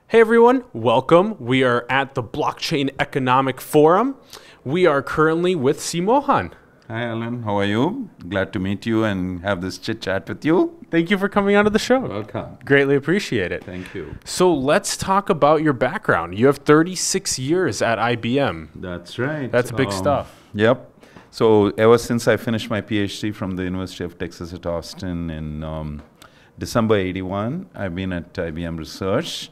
Hey everyone, welcome. We are at the Blockchain Economic Forum. We are currently with C. Mohan. Hi Alan, how are you? Glad to meet you and have this chit chat with you. Thank you for coming onto the show. Welcome. Greatly appreciate it. Thank you. So let's talk about your background. You have 36 years at IBM. That's right. That's big stuff. Yep. So ever since I finished my PhD from the University of Texas at Austin in December '81, I've been at IBM Research.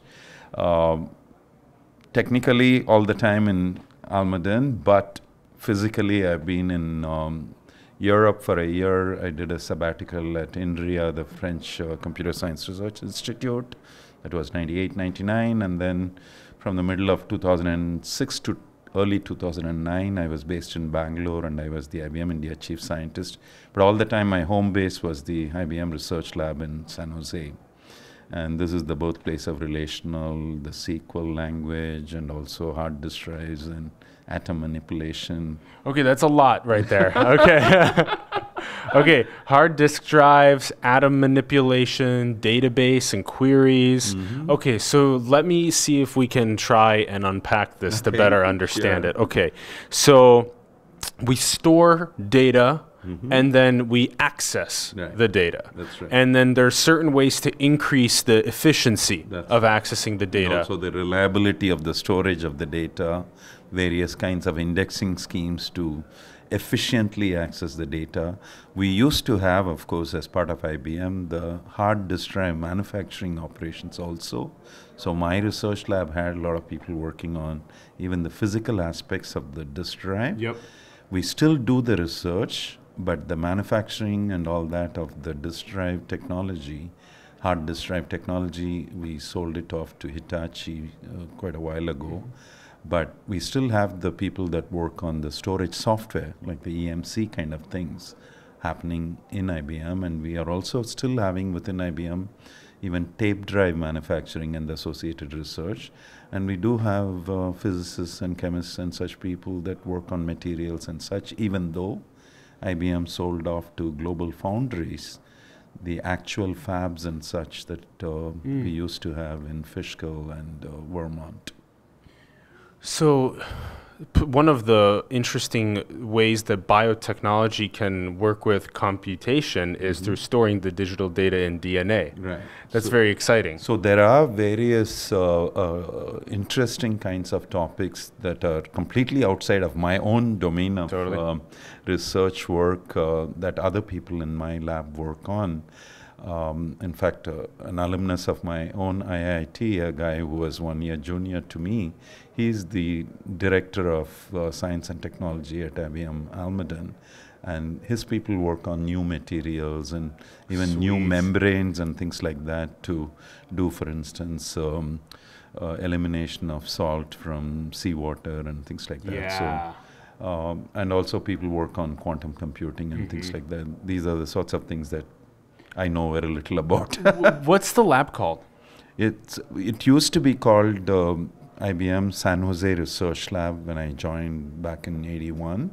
Technically all the time in Almaden, but physically I've been in Europe for a year. I did a sabbatical at INRIA, the French Computer Science Research Institute. That was 98, 99, and then from the middle of 2006 to early 2009, I was based in Bangalore and I was the IBM India Chief Scientist. But all the time my home base was the IBM Research Lab in San Jose. And this is the birthplace of relational, the SQL language, and also hard disk drives and atom manipulation. Okay, that's a lot right there. Okay. Okay, hard disk drives, atom manipulation, database and queries. Okay, so let me see if we can try and unpack this to better understand it. Okay, so we store data and then we access the data. That's right. And then there's certain ways to increase the efficiency of accessing the data. And also the reliability of the storage of the data, various kinds of indexing schemes to efficiently access the data. We used to have, of course, as part of IBM, the hard disk drive manufacturing operations also. So my research lab had a lot of people working on even the physical aspects of the disk drive. Yep. We still do the research, but the manufacturing and all that of the disk drive technology, hard disk drive technology, we sold it off to Hitachi quite a while ago. But we still have the people that work on the storage software, like the EMC kind of things happening in IBM. And we are also still having within IBM even tape drive manufacturing and the associated research. And we do have physicists and chemists and such people that work on materials and such, even though IBM sold off to global foundries the actual fabs and such that we used to have in Fishkill and Vermont. So one of the interesting ways that biotechnology can work with computation is through storing the digital data in DNA. Right. That's very exciting. So there are various interesting kinds of topics that are completely outside of my own domain of research work that other people in my lab work on. In fact, an alumnus of my own IIT, a guy who was 1 year junior to me, he's the director of science and technology at IBM Almaden. And his people work on new materials and even new membranes and things like that to do, for instance, elimination of salt from seawater and things like that. Yeah. So, and also people work on quantum computing and things like that. These are the sorts of things that I know very little about. What's the lab called? It used to be called IBM San Jose Research Lab when I joined back in '81.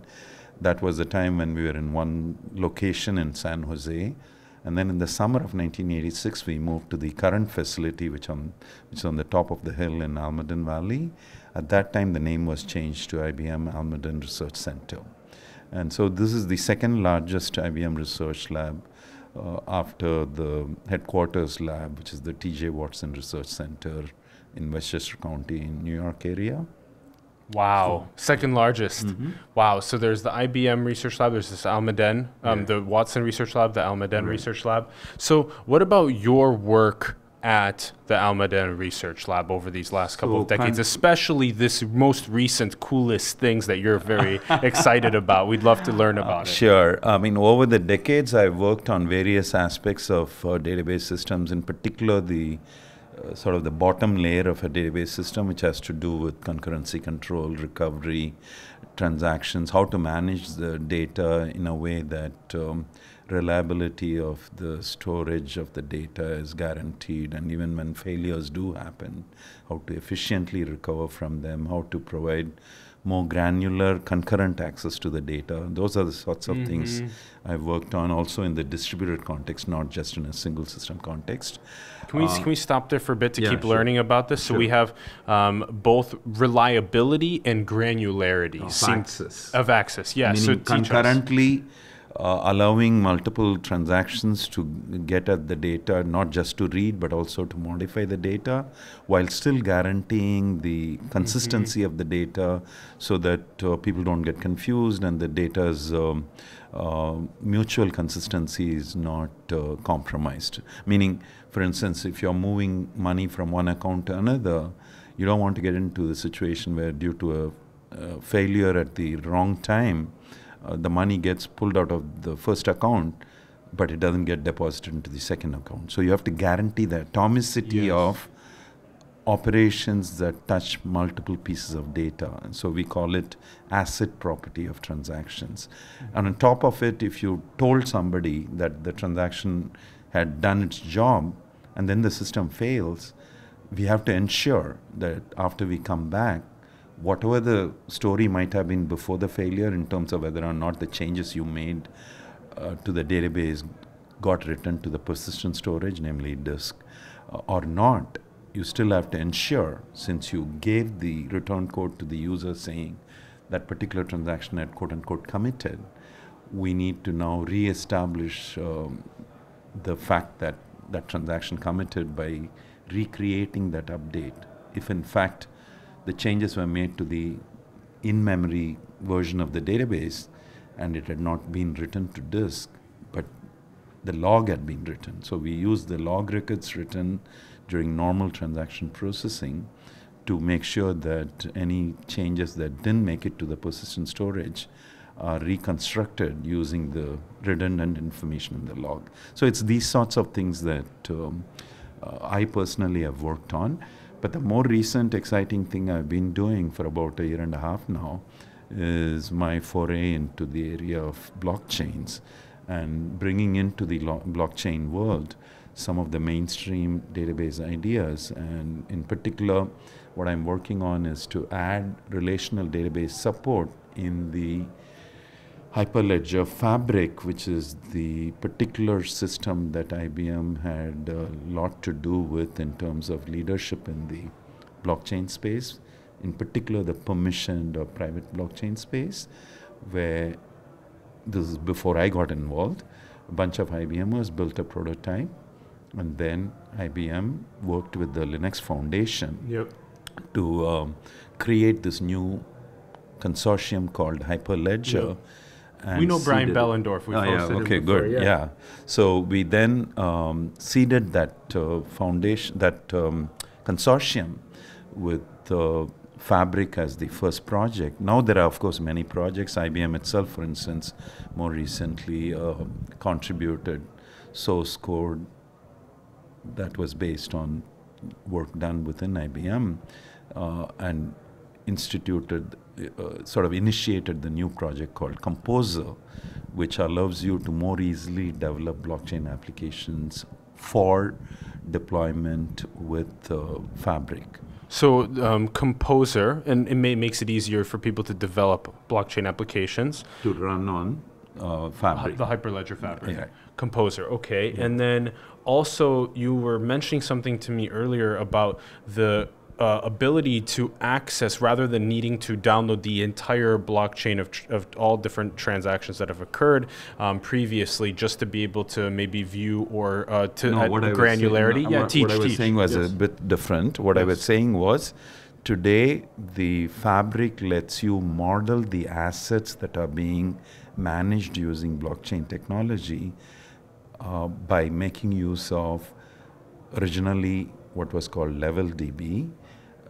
That was the time when we were in one location in San Jose. And then in the summer of 1986, we moved to the current facility, which is on the top of the hill in Almaden Valley. At that time, the name was changed to IBM Almaden Research Center. And so this is the second largest IBM research lab after the headquarters lab, which is the T.J. Watson Research Center in Westchester County in New York area. Wow, second largest. Wow, so there's the IBM Research Lab, there's this Almaden, the Watson Research Lab, the Almaden Research Lab. So what about your work at the Almaden Research Lab over these last couple of decades, especially this most recent, coolest things that you're very excited about? We'd love to learn about it. Sure. I mean, over the decades, I've worked on various aspects of database systems, in particular the sort of the bottom layer of a database system, which has to do with concurrency control, recovery, transactions, how to manage the data in a way that reliability of the storage of the data is guaranteed, and even when failures do happen, how to efficiently recover from them, how to provide more granular concurrent access to the data. Those are the sorts of things I've worked on also in the distributed context, not just in a single system context. Can we stop there for a bit to keep sure. learning about this? So we have both reliability and granularity of access. Yeah. Meaning so concurrently allowing multiple transactions to get at the data, not just to read, but also to modify the data, while still guaranteeing the consistency of the data so that people don't get confused and the data's mutual consistency is not compromised. Meaning, for instance, if you're moving money from one account to another, you don't want to get into the situation where due to a failure at the wrong time, the money gets pulled out of the first account, but it doesn't get deposited into the second account. So you have to guarantee the atomicity of operations that touch multiple pieces of data. And so we call it asset property of transactions. And on top of it, if you told somebody that the transaction had done its job and then the system fails, we have to ensure that after we come back, whatever the story might have been before the failure in terms of whether or not the changes you made to the database got written to the persistent storage, namely disk, or not, you still have to ensure, since you gave the return code to the user saying that particular transaction had quote-unquote committed, we need to now re-establish the fact that that transaction committed by recreating that update. If in fact the changes were made to the in-memory version of the database and it had not been written to disk, but the log had been written. So we use the log records written during normal transaction processing to make sure that any changes that didn't make it to the persistent storage are reconstructed using the redundant information in the log. So it's these sorts of things that I personally have worked on. But the more recent exciting thing I've been doing for about a year and a half now is my foray into the area of blockchains and bringing into the blockchain world some of the mainstream database ideas. And in particular, what I'm working on is to add relational database support in the Hyperledger Fabric, which is the particular system that IBM had a lot to do with in terms of leadership in the blockchain space, in particular the permissioned or private blockchain space, where this is before I got involved. A bunch of IBMers built a prototype, and then IBM worked with the Linux Foundation to create this new consortium called Hyperledger. We know Brian Bellendorf. We've hosted him okay, before, good. Yeah. So we then seeded that foundation, that consortium with Fabric as the first project. Now there are, of course, many projects. IBM itself, for instance, more recently contributed source code that was based on work done within IBM and instituted, sort of initiated the new project called Composer, which allows you to more easily develop blockchain applications for deployment with Fabric. So Composer, and it makes it easier for people to develop blockchain applications. To run on Fabric. The Hyperledger Fabric. Yeah. Composer, okay. Yeah. And then also you were mentioning something to me earlier about the ability to access, rather than needing to download the entire blockchain of all different transactions that have occurred previously, just to be able to maybe view or to granularity. What I was saying was a bit different. What I was saying was, today the Fabric lets you model the assets that are being managed using blockchain technology by making use of originally what was called LevelDB,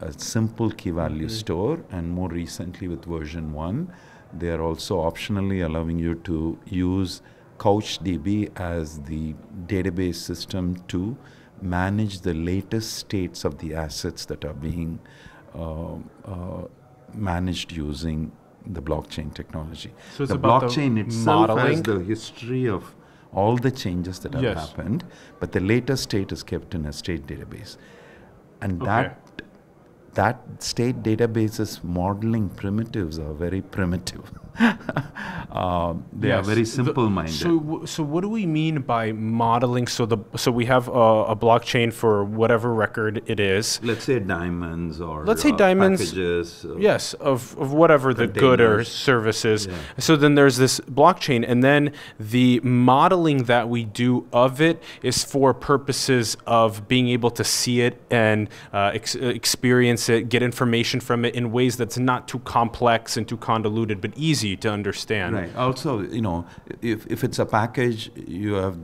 a simple key value store, and more recently with version 1, they are also optionally allowing you to use CouchDB as the database system to manage the latest states of the assets that are being managed using the blockchain technology. So it's the about blockchain the itself modeling. has the history of all the changes that have Yes. happened, but the latest state is kept in a state database. And Okay. that state database's modeling primitives are very primitive. They are Yes. very simple-minded. So what do we mean by modeling? So we have a blockchain for whatever record it is. Let's say diamonds or Let's say diamonds, packages. Yes, of whatever the good or containers. service is. Yeah. So then there's this blockchain, and then the modeling that we do of it is for purposes of being able to see it and experience it, get information from it in ways that's not too complex and too convoluted, but easy to understand. Right. Also, if it's a package, you have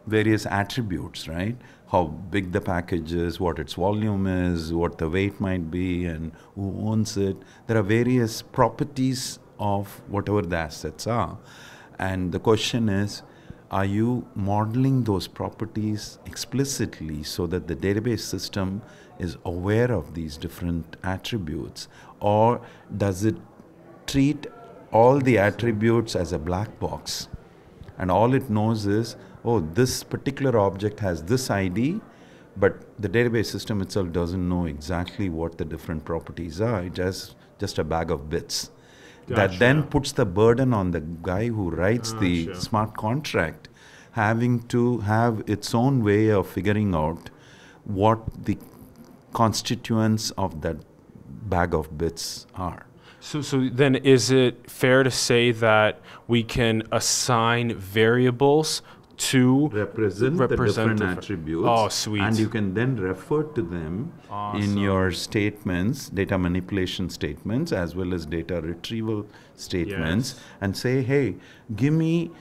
various attributes, right? How big the package is, what its volume is, what the weight might be, and who owns it. There are various properties of whatever the assets are. And the question is, are you modeling those properties explicitly so that the database system is aware of these different attributes? Or does it treat all the attributes as a black box? And all it knows is, oh, this particular object has this ID, but the database system itself doesn't know exactly what the different properties are. It has just a bag of bits. That Gotcha. then puts the burden on the guy who writes the Gotcha. smart contract, having to have its own way of figuring out what the constituents of that bag of bits are. So then is it fair to say that we can assign variables to represent the different attributes. Oh, sweet. And you can then refer to them in your statements, data manipulation statements, as well as data retrieval statements, Yes. and say, hey, give me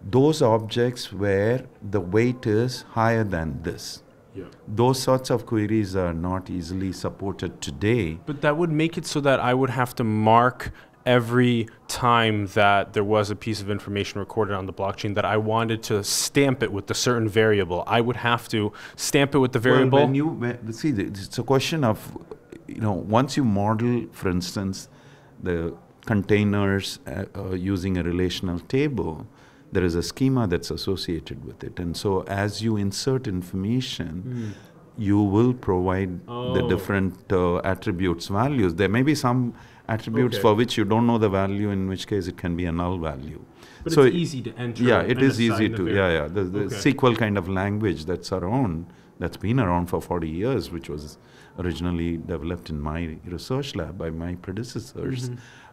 those objects where the weight is higher than this. Yeah. Those sorts of queries are not easily supported today. But that would make it so that I would have to mark every time that there was a piece of information recorded on the blockchain that I wanted to stamp it with a certain variable. I would have to stamp it with the variable. Well, see, it's a question of, once you model, for instance, the containers using a relational table, there is a schema that's associated with it. And so as you insert information, you will provide the different attributes values. There may be some attributes for which you don't know the value, in which case it can be a null value. But so it's easy to enter. Yeah, it and is easy assign to. the Yeah. The SQL kind of language that's been around for 40 years, which was originally developed in my research lab by my predecessors.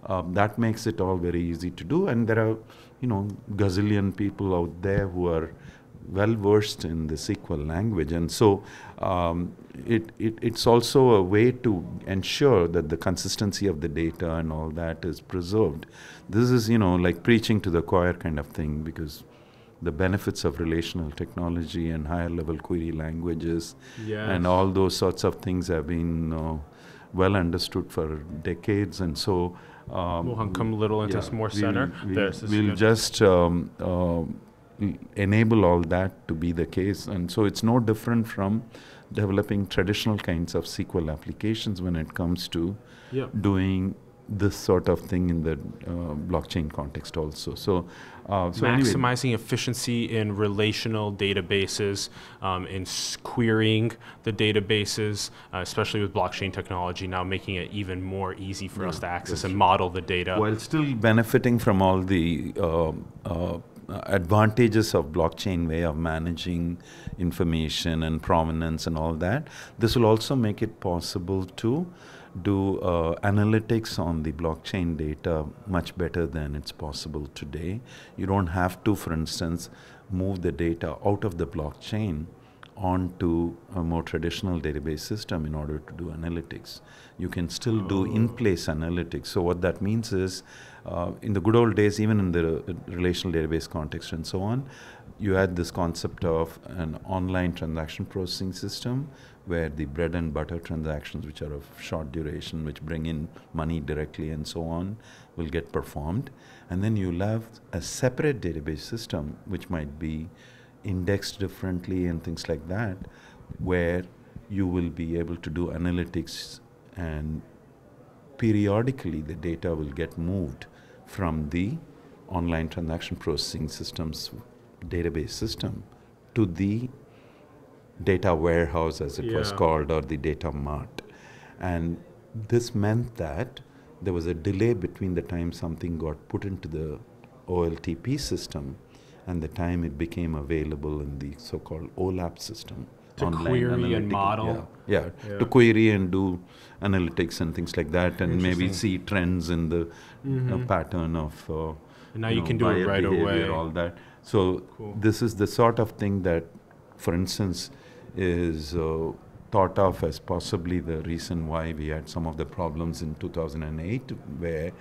That makes it all very easy to do. And there are, gazillion people out there who are well versed in the SQL language. And so it's also a way to ensure that the consistency of the data and all that is preserved. This is, like preaching to the choir kind of thing, because the benefits of relational technology and higher level query languages and all those sorts of things have been well understood for decades. And so Mohan, come a little into more center. We'll just enable all that to be the case. And so it's no different from developing traditional kinds of SQL applications when it comes to doing this sort of thing in the blockchain context also. So maximizing efficiency in relational databases, in querying the databases, especially with blockchain technology, now making it even more easy for us to access and model the data. While still benefiting from all the advantages of blockchain way of managing information and provenance and all that, this will also make it possible to do analytics on the blockchain data much better than it's possible today. You don't have to, for instance, move the data out of the blockchain onto a more traditional database system in order to do analytics. You can still do in-place analytics. So what that means is, in the good old days, even in the relational database context and so on, you had this concept of an online transaction processing system where the bread and butter transactions, which are of short duration, which bring in money directly and so on, will get performed. And then you'll have a separate database system, which might be indexed differently and things like that, where you will be able to do analytics, and periodically the data will get moved from the online transaction processing systems database system to the data warehouse, as it was called, or the data mart. And this meant that there was a delay between the time something got put into the OLTP system and the time it became available in the so-called OLAP system. To query and model. Yeah, to query and do analytics and things like that, and maybe see trends in the pattern of and now you can do it right away. All that. So this is the sort of thing that, for instance, is thought of as possibly the reason why we had some of the problems in 2008, where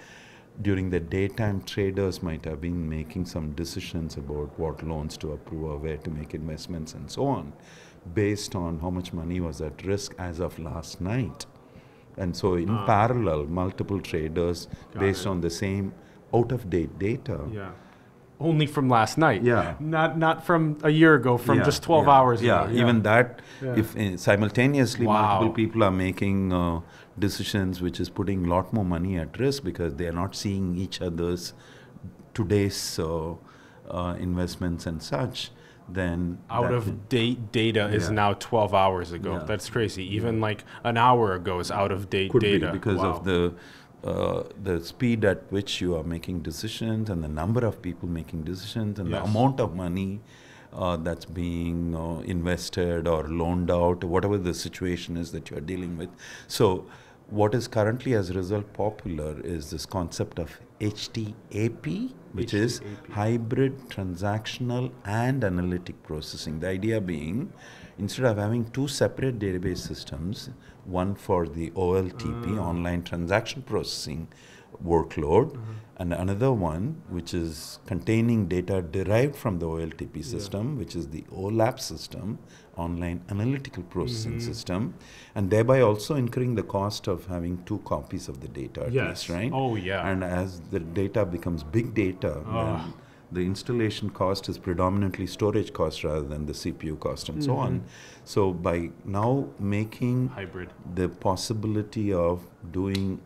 during the daytime traders might have been making some decisions about what loans to approve or where to make investments and so on, based on how much money was at risk as of last night. And so in parallel, multiple traders based on the same out-of-date data. Only from last night. Not from a year ago, from just 12 hours ago. Even that, if simultaneously multiple people are making decisions, which is putting a lot more money at risk because they are not seeing each other's today's investments and such, then out-of-date data is now 12 hours ago. That's crazy. Even like an hour ago is out-of-date data. Be because of the speed at which you are making decisions and the number of people making decisions and the amount of money that's being invested or loaned out, whatever the situation is that you are dealing with. So what is currently as a result popular is this concept of HTAP, which is hybrid transactional and analytic processing. The idea being, instead of having two separate database systems, one for the OLTP, online transaction processing workload, and another one which is containing data derived from the OLTP system, which is the OLAP system, online analytical processing system, and thereby also incurring the cost of having two copies of the data at least, right? And as the data becomes big data, then the installation cost is predominantly storage cost rather than the CPU cost and so on. So by now making hybrid, the possibility of doing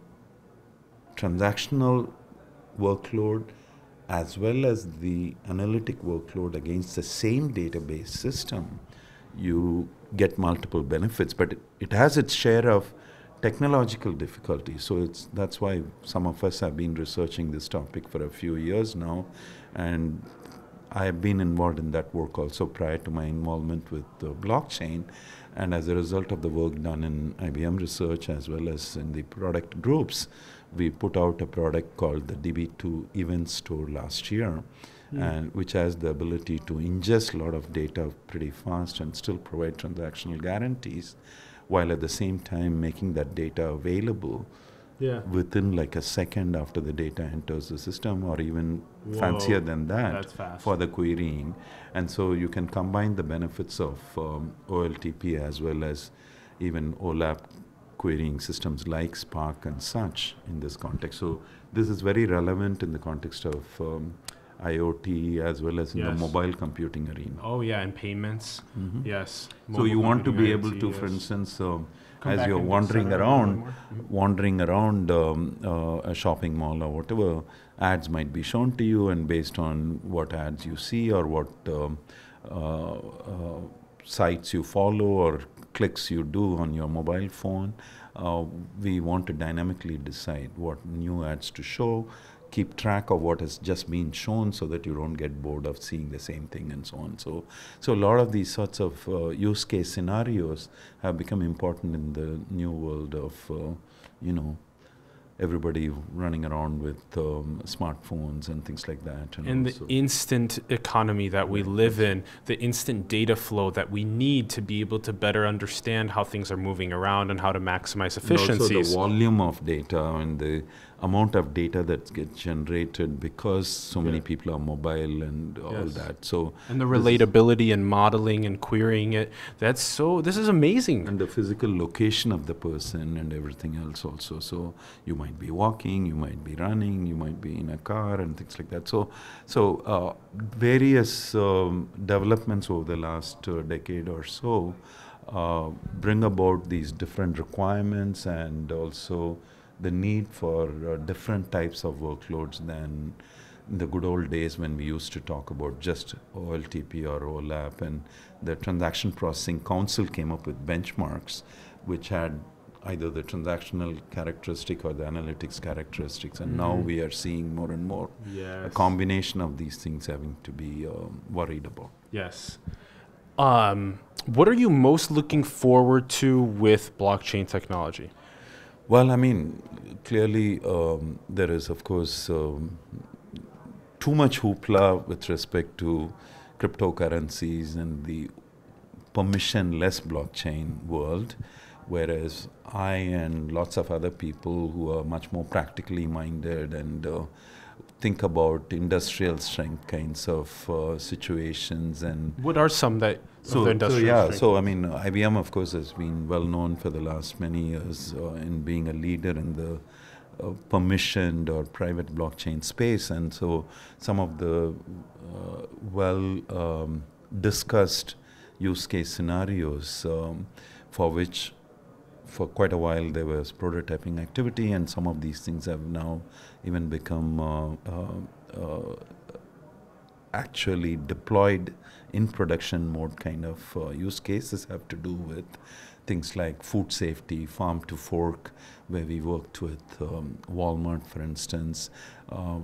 transactional workload as well as the analytic workload against the same database system, you get multiple benefits, but it has its share of technological difficulties. So that's why some of us have been researching this topic for a few years now, and I have been involved in that work also prior to my involvement with the blockchain. And as a result of the work done in IBM research as well as in the product groups, we put out a product called the DB2 Event Store last year, and which has the ability to ingest a lot of data pretty fast and still provide transactional guarantees, while at the same time making that data available within like a second after the data enters the system, or even fancier than that for the querying. And so you can combine the benefits of OLTP as well as even OLAP querying systems like Spark and such in this context. So this is very relevant in the context of IoT as well as in the mobile computing arena. And payments. So you want to be able to, for instance, as you're wandering around a shopping mall or whatever, ads might be shown to you, and based on what ads you see or what sites you follow or clicks you do on your mobile phone, we want to dynamically decide what new ads to show, keep track of what has just been shown so that you don't get bored of seeing the same thing and so on. So a lot of these sorts of use case scenarios have become important in the new world of, everybody running around with smartphones and things like that. And the instant economy that we live in, the instant data flow that we need to be able to better understand how things are moving around and how to maximize efficiencies. And also the volume of data and the amount of data that gets generated because so many people are mobile and all that. So and the relatability and modeling and querying it, this is amazing. And the physical location of the person and everything else also. So you might be walking, you might be running, you might be in a car and things like that. So various developments over the last decade or so bring about these different requirements and also the need for different types of workloads than in the good old days when we used to talk about just OLTP or OLAP, and the Transaction Processing Council came up with benchmarks which had either the transactional characteristic or the analytics characteristics, and now we are seeing more and more a combination of these things having to be worried about. Yes. What are you most looking forward to with blockchain technology? Well, I mean, clearly there is, of course, too much hoopla with respect to cryptocurrencies and the permissionless blockchain world, whereas I and lots of other people who are much more practically minded and think about industrial strength kinds of situations. And what are some that so I mean, IBM, of course, has been well known for the last many years in being a leader in the permissioned or private blockchain space, and so some of the discussed use case scenarios for which for quite a while there was prototyping activity, and some of these things have now even become actually deployed in production mode kind of use cases. Have to do with things like food safety, farm to fork, where we worked with Walmart, for instance.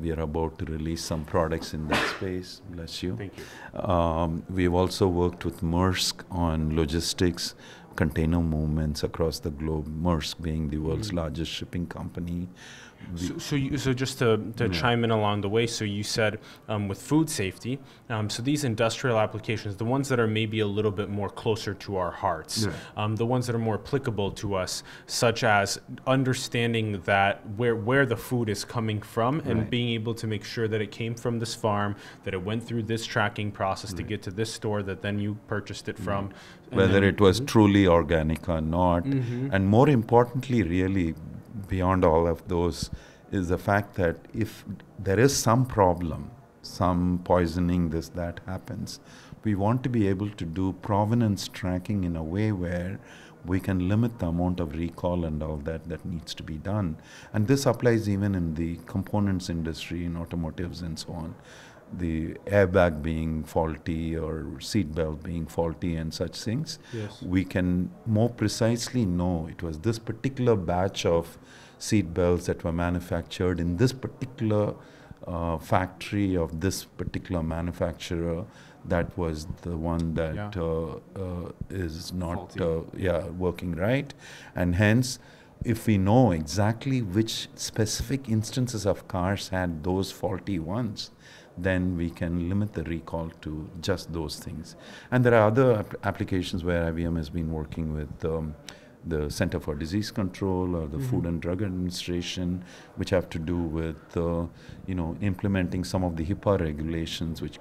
We are about to release some products in that space. Bless you. Thank you. We've also worked with Maersk on logistics, container movements across the globe, Maersk being the world's largest shipping company. So just to chime in along the way, so you said with food safety, so these industrial applications, the ones that are maybe a little bit more closer to our hearts, the ones that are more applicable to us, such as understanding that where the food is coming from and being able to make sure that it came from this farm, that it went through this tracking process to get to this store that then you purchased it from. Whether it was truly organic or not. And more importantly, really, beyond all of those, is the fact that if there is some problem, some poisoning, this, that happens, we want to be able to do provenance tracking in a way where we can limit the amount of recall and all that needs to be done. And this applies even in the components industry, in automotives and so on. The airbag being faulty or seat belt being faulty and such things, we can more precisely know it was this particular batch of seat belts that were manufactured in this particular factory of this particular manufacturer that was the one that is not working right. And hence, if we know exactly which specific instances of cars had those faulty ones, then we can limit the recall to just those things. And there are other applications where IBM has been working with the Center for Disease Control or the Food and Drug Administration, which have to do with implementing some of the HIPAA regulations, which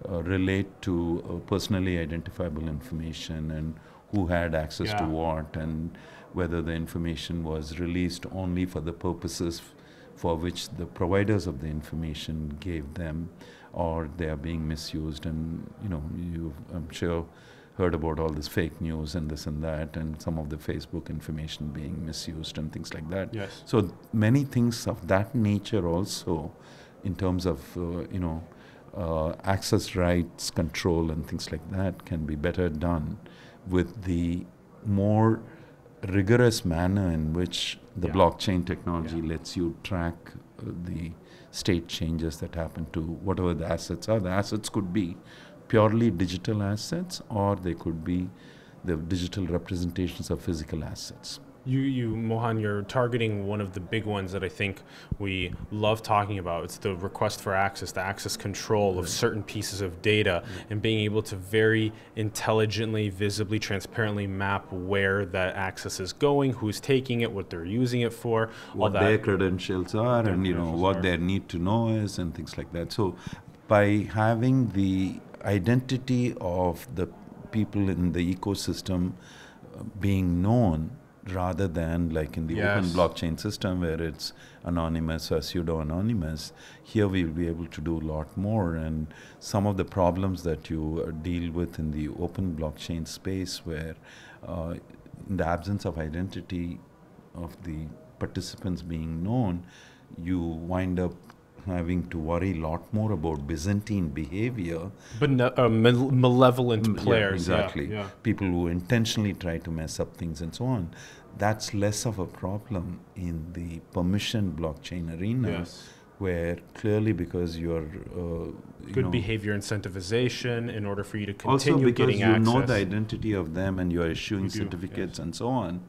relate to personally identifiable information and who had access to what, and whether the information was released only for the purposes for which the providers of the information gave them, or they are being misused. And you've, I'm sure, heard about all this fake news and this and that, and some of the Facebook information being misused and things like that. So many things of that nature also, in terms of access rights control and things like that, can be better done with the more rigorous manner in which the blockchain technology lets you track the state changes that happen to whatever the assets are. The assets could be purely digital assets, or they could be the digital representations of physical assets. You, Mohan, you're targeting one of the big ones that I think we love talking about. It's the request for access, the access control of certain pieces of data, and being able to very intelligently, visibly, transparently map where that access is going, who's taking it, what they're using it for, what their credentials are, and what their need to know is, and things like that. So by having the identity of the people in the ecosystem being known, rather than like in the open blockchain system where it's anonymous or pseudo-anonymous, here we'll be able to do a lot more. And some of the problems that you deal with in the open blockchain space, where in the absence of identity of the participants being known, you wind up having to worry a lot more about Byzantine behavior. But malevolent players. Exactly. Yeah. People who intentionally try to mess up things and so on. That's less of a problem in the permission blockchain arena. Yes. Where clearly because you're good behavior incentivization in order for you to continue also because getting you access. know the identity of them and you're issuing certificates and so on.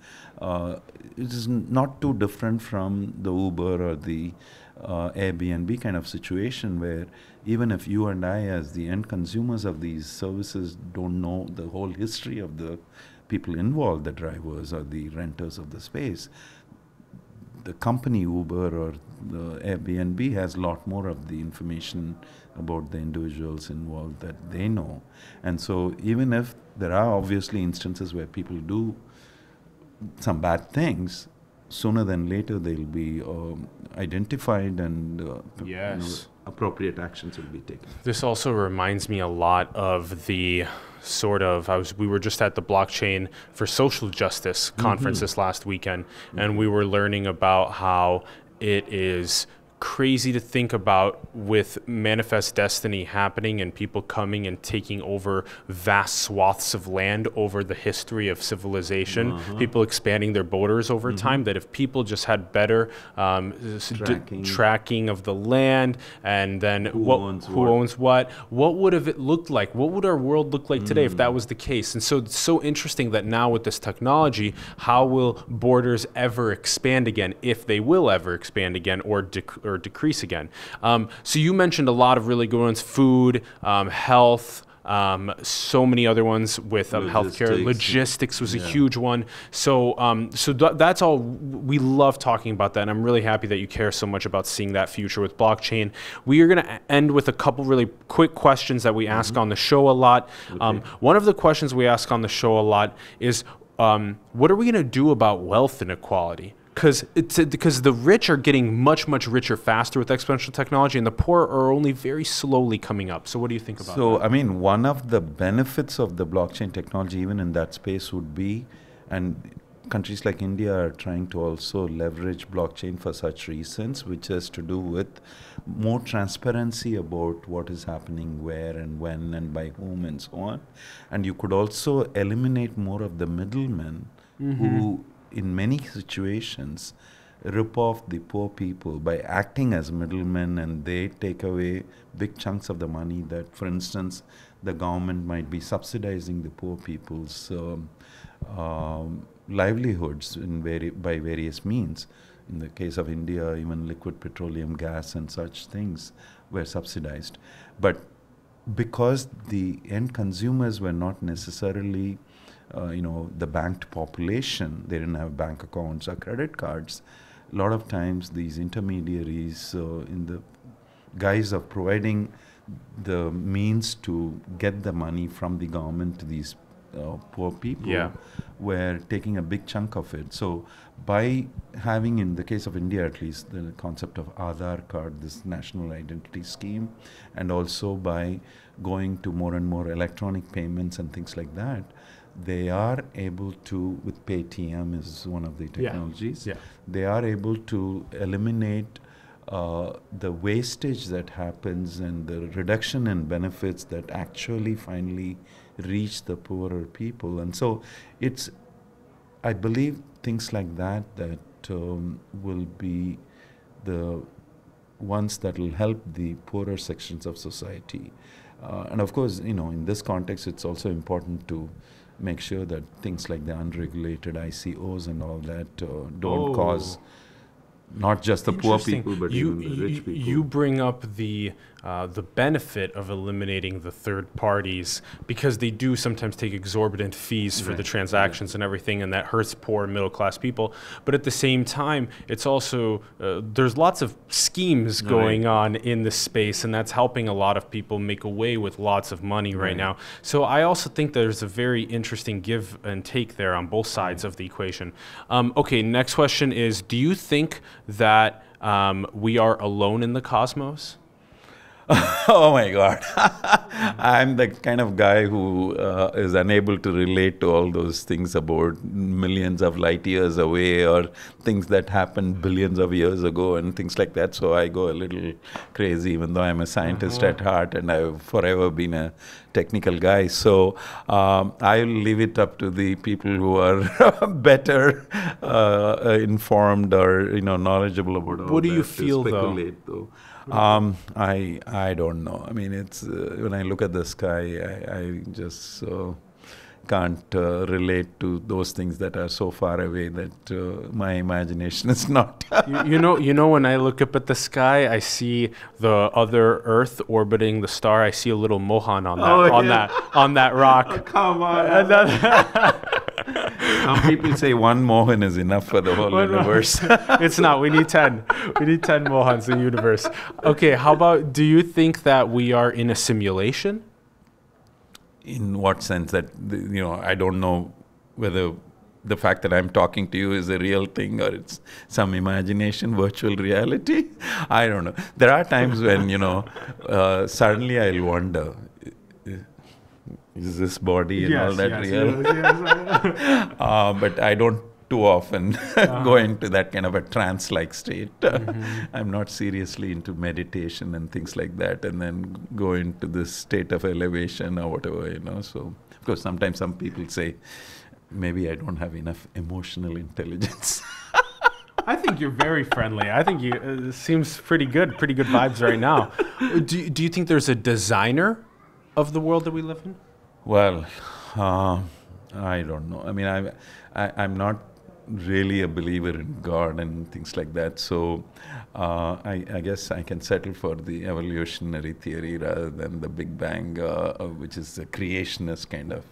It is not too different from the Uber or the Airbnb kind of situation where even if you and I as the end consumers of these services don't know the whole history of the people involved, the drivers or the renters of the space, the company Uber or the Airbnb has a lot more of the information about the individuals involved that they know. And so even if there are obviously instances where people do some bad things, sooner than later they'll be identified and appropriate actions will be taken. This also reminds me a lot of the sort of, we were just at the Blockchain for Social Justice conference this last weekend, and we were learning about how it is crazy to think about with Manifest Destiny happening and people coming and taking over vast swaths of land over the history of civilization, people expanding their borders over time, that if people just had better tracking of the land and then who owns what would have it looked like? What would our world look like today if that was the case? And so it's so interesting that now with this technology, how will borders ever expand again, if they will ever expand again or decrease again? So you mentioned a lot of really good ones: food, health, so many other ones with healthcare. Logistics was a huge one. So that's all. We love talking about that, and I'm really happy that you care so much about seeing that future with blockchain. We are going to end with a couple really quick questions that we ask on the show a lot. One of the questions we ask on the show a lot is, what are we going to do about wealth inequality? Because the rich are getting much, much richer faster with exponential technology, and the poor are only very slowly coming up. So what do you think about that? So, I mean, one of the benefits of the blockchain technology, even in that space, would be, and countries like India are trying to also leverage blockchain for such reasons, which has to do with more transparency about what is happening where and when and by whom and so on. And you could also eliminate more of the middlemen who, in many situations, rip off the poor people by acting as middlemen, and they take away big chunks of the money that, for instance, the government might be subsidizing the poor people's livelihoods by various means. In the case of India, even liquid petroleum, gas and such things were subsidized. But because the end consumers were not necessarily the banked population, they didn't have bank accounts or credit cards. A lot of times these intermediaries, in the guise of providing the means to get the money from the government to these poor people, were taking a big chunk of it. So by having, in the case of India at least, the concept of Aadhaar card, this national identity scheme, and also by going to more and more electronic payments and things like that, they are able to, with Paytm is one of the technologies, they are able to eliminate the wastage that happens and the reduction in benefits that actually finally reach the poorer people. And so it's, I believe, things like that will be the ones that will help the poorer sections of society. And of course, in this context, it's also important to make sure that things like the unregulated ICOs and all that don't cause not just the poor people, but even the rich people. You bring up the benefit of eliminating the third parties, because they do sometimes take exorbitant fees for the transactions and everything, and that hurts poor and middle class people. But at the same time, it's also, there's lots of schemes going on in the space, and that's helping a lot of people make away with lots of money right now. So I also think there's a very interesting give and take there on both sides of the equation. Okay, next question is, do you think that we are alone in the cosmos? Oh my God. I'm the kind of guy who is unable to relate to all those things about millions of light years away or things that happened billions of years ago and things like that. So I go a little crazy, even though I'm a scientist at heart and I've forever been a technical guy. So I'll leave it up to the people who are better informed or knowledgeable about all What do that you to feel, speculate, though? I don't know. I mean, it's when I look at the sky, I just can't relate to those things that are so far away that my imagination is not. you know, when I look up at the sky, I see the other Earth orbiting the star. I see a little Mohan on that on that rock. Oh, come on. Some people say one Mohan is enough for the whole universe. It's not. We need 10. We need 10 Mohans in the universe. Okay, how about, do you think that we are in a simulation? In what sense? That, I don't know whether the fact that I'm talking to you is a real thing or it's some imagination, virtual reality. I don't know. There are times when, suddenly I'll wonder, is this body and all that real? Yes. But I don't too often go into that kind of a trance-like state. I'm not seriously into meditation and things like that, and then go into this state of elevation or whatever, So, of course, sometimes some people say, maybe I don't have enough emotional intelligence. I think you're very friendly. I think you seems pretty good vibes right now. Do you think there's a designer of the world that we live in? Well, I don't know. I mean, I'm not really a believer in God and things like that. So I guess I can settle for the evolutionary theory rather than the Big Bang, which is a creationist kind of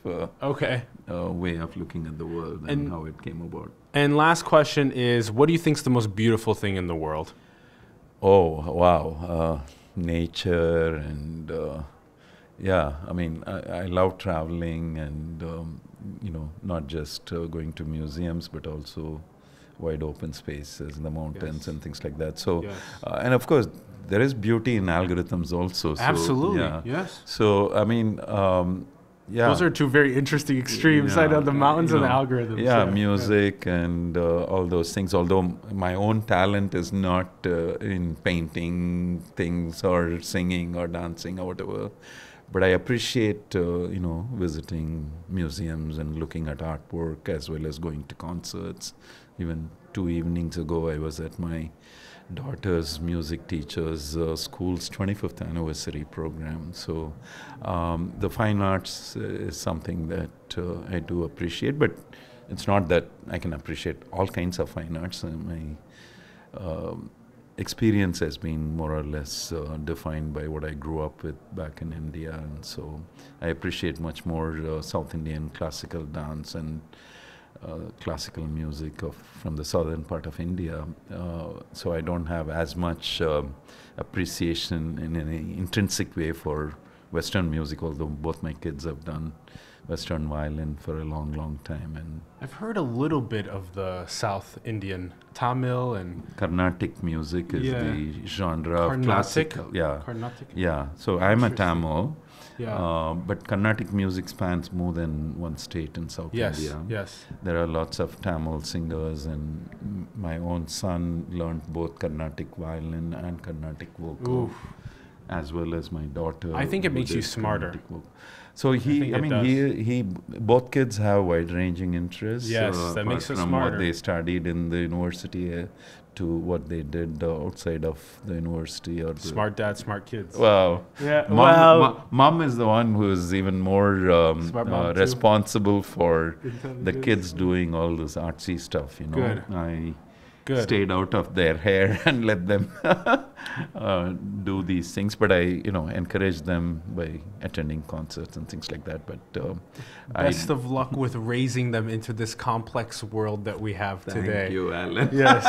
way of looking at the world and how it came about. And last question is, what do you think is the most beautiful thing in the world? Oh, wow. Nature and... yeah, I mean, I love traveling and, not just going to museums, but also wide open spaces, the mountains and things like that. So, and of course, there is beauty in algorithms also. So, absolutely, yes. So, I mean, those are two very interesting extremes. I know the mountains and the algorithms. Yeah, music and all those things. Although my own talent is not in painting things or singing or dancing or whatever. But I appreciate, visiting museums and looking at artwork as well as going to concerts. Even 2 evenings ago, I was at my daughter's music teacher's school's 25th anniversary program. So the fine arts is something that I do appreciate. But it's not that I can appreciate all kinds of fine arts. My experience has been more or less defined by what I grew up with back in India, and so I appreciate much more South Indian classical dance and classical music from the southern part of India. So I don't have as much appreciation in an intrinsic way for Western music, although both my kids have done Western violin for a long, long time. And I've heard a little bit of the South Indian Tamil and Carnatic music is the genre of classical. Carnatic. Yeah. So I'm a Tamil. But Carnatic music spans more than one state in South India. Yes. There are lots of Tamil singers, and my own son learned both Carnatic violin and Carnatic vocal, as well as my daughter. I think it makes you smarter. So both kids have wide-ranging interests. Yes, that makes us from smarter. What they studied in the university to what they did outside of the university. Or smart dad, smart kids. Wow. Yeah. Mom is the one who is even more responsible for the kids doing all this artsy stuff. Good. I stayed out of their hair and let them do these things, but I encourage them by attending concerts and things like that. But best of luck with raising them into this complex world that we have today. Thank you, Alan. Yes.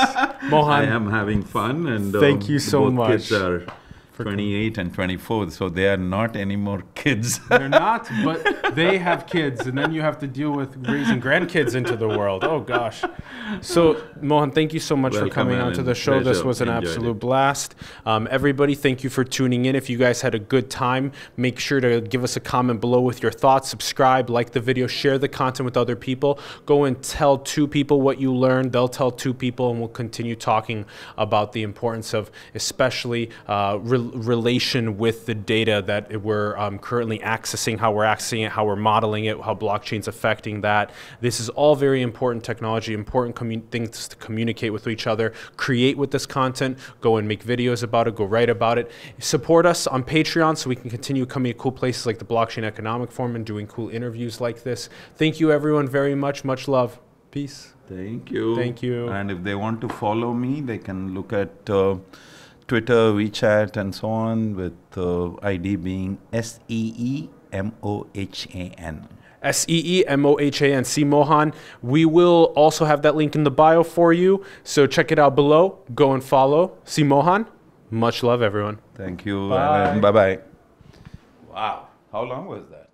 Mohan, I am having fun, and thank you so both much. Kids are 28 and 24, so they are not any more kids. They're not, but they have kids, and then you have to deal with raising grandkids into the world. Oh, gosh. So, Mohan, thank you so much for coming onto the show. This was an absolute blast. Everybody, thank you for tuning in. If you guys had a good time, make sure to give us a comment below with your thoughts, subscribe, like the video, share the content with other people. Go and tell 2 people what you learned. They'll tell 2 people, and we'll continue talking about the importance of especially relation with the data that we're currently accessing, how we're accessing it, how we're modeling it, how blockchain's affecting that. This is all very important technology, important things to communicate with each other, create with this content, go and make videos about it, go write about it. Support us on Patreon so we can continue coming to cool places like the Blockchain Economic Forum and doing cool interviews like this. Thank you everyone very much. Much love. Peace. Thank you. Thank you. And if they want to follow me, they can look at Twitter, WeChat, and so on, with ID being SEEMOHAN. SEEMOHAN. C Mohan. We will also have that link in the bio for you, so check it out below. Go and follow C Mohan. Much love, everyone. Thank you. Bye. Bye-bye. Wow. How long was that?